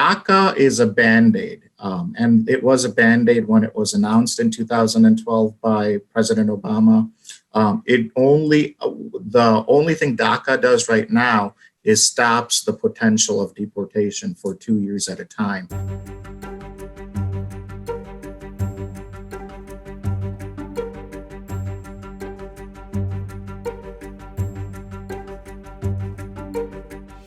DACA is a Band-Aid, and it was a Band-Aid when it was announced in 2012 by President Obama. The only thing DACA does right now is stops the potential of deportation for 2 years at a time.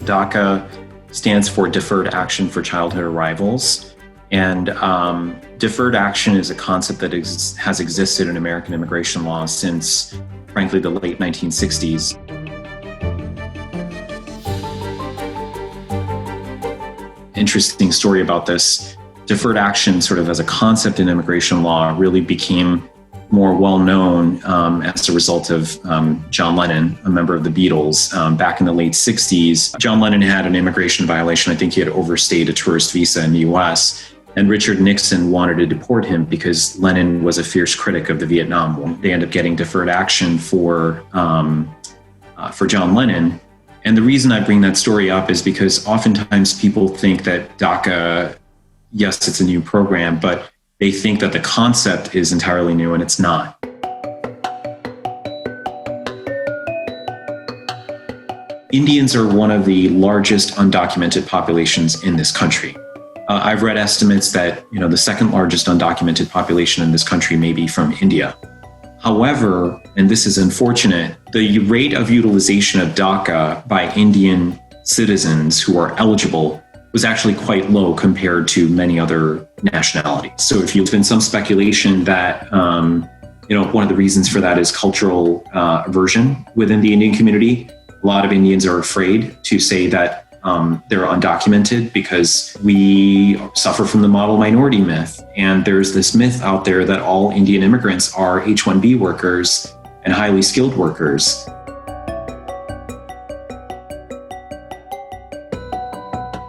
DACA stands for Deferred Action for Childhood Arrivals. And deferred action is a concept that has existed in American immigration law since, frankly, the late 1960s. Interesting story about this. Deferred action, sort of as a concept in immigration law, really became more well-known as a result of John Lennon, a member of the Beatles, back in the late 60s. John Lennon had an immigration violation. I think he had overstayed a tourist visa in the US. And Richard Nixon wanted to deport him because Lennon was a fierce critic of the Vietnam War. They ended up getting deferred action for John Lennon. And the reason I bring that story up is because oftentimes people think that DACA, yes, it's a new program, but they think that the concept is entirely new, and it's not. Indians are one of the largest undocumented populations in this country. I've read estimates that, the second largest undocumented population in this country may be from India. However, and this is unfortunate, the rate of utilization of DACA by Indian citizens who are eligible was actually quite low compared to many other nationalities. So there's been some speculation that, one of the reasons for that is cultural aversion within the Indian community. A lot of Indians are afraid to say that they're undocumented because we suffer from the model minority myth. And there's this myth out there that all Indian immigrants are H-1B workers and highly skilled workers.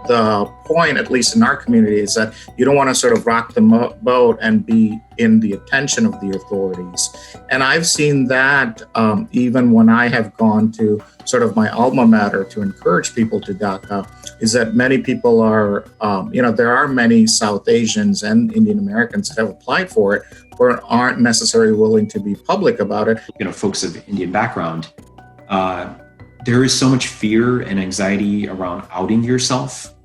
The point, at least in our community, is that you don't want to sort of rock the boat and be in the attention of the authorities. And I've seen that even when I have gone to sort of my alma mater to encourage people to DACA, is that many people are, there are many South Asians and Indian Americans that have applied for it, but aren't necessarily willing to be public about it. Folks of Indian background, there is so much fear and anxiety around outing yourself.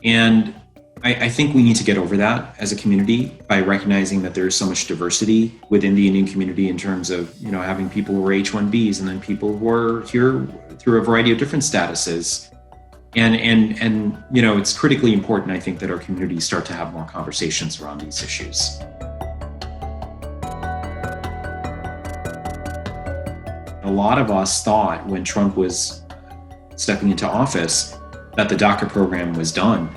And I think we need to get over that as a community by recognizing that there is so much diversity within the Indian community in terms of, having people who are H-1Bs and then people who are here through a variety of different statuses. And it's critically important, I think, that our communities start to have more conversations around these issues. A lot of us thought when Trump was stepping into office that the DACA program was done.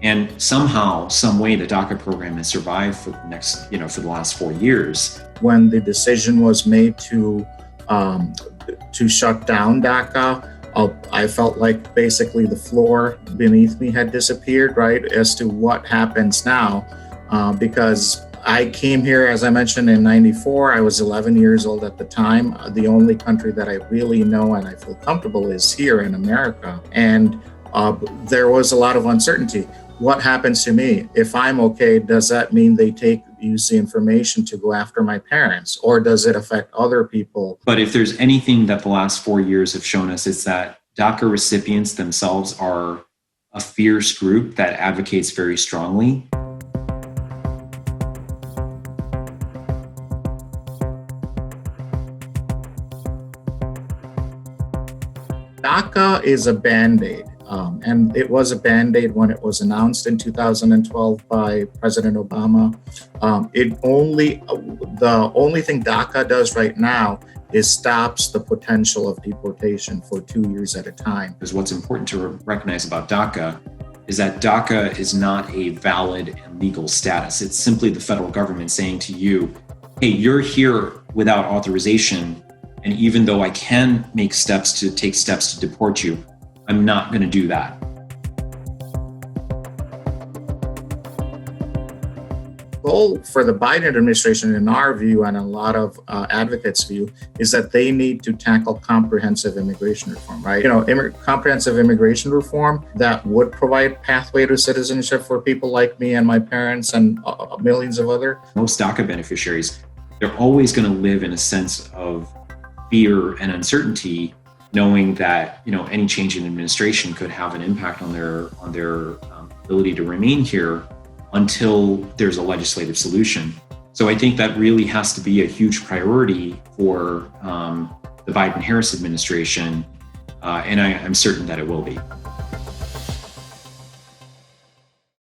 And somehow, some way, the DACA program has survived for the last 4 years. When the decision was made to shut down DACA, I felt like basically the floor beneath me had disappeared, right, as to what happens now, because I came here, as I mentioned, in '94. I was 11 years old at the time. The only country that I really know and I feel comfortable is here in America. And there was a lot of uncertainty. What happens to me? If I'm okay, does that mean they use the information to go after my parents, or does it affect other people? But if there's anything that the last 4 years have shown us, it's that DACA recipients themselves are a fierce group that advocates very strongly. DACA is a Band-Aid, and it was a Band-Aid when it was announced in 2012 by President Obama. The only thing DACA does right now is stops the potential of deportation for 2 years at a time. Because what's important to recognize about DACA is that DACA is not a valid and legal status. It's simply the federal government saying to you, hey, you're here without authorization. And even though I can take steps to deport you, I'm not going to do that. goal for the Biden administration, in our view and a lot of advocates' view, is that they need to tackle comprehensive immigration reform, right? Comprehensive immigration reform that would provide pathway to citizenship for people like me and my parents and millions of other. Most DACA beneficiaries, they're always going to live in a sense of fear and uncertainty, knowing that any change in administration could have an impact on their ability to remain here until there's a legislative solution. So I think that really has to be a huge priority for the Biden-Harris administration, and I'm certain that it will be.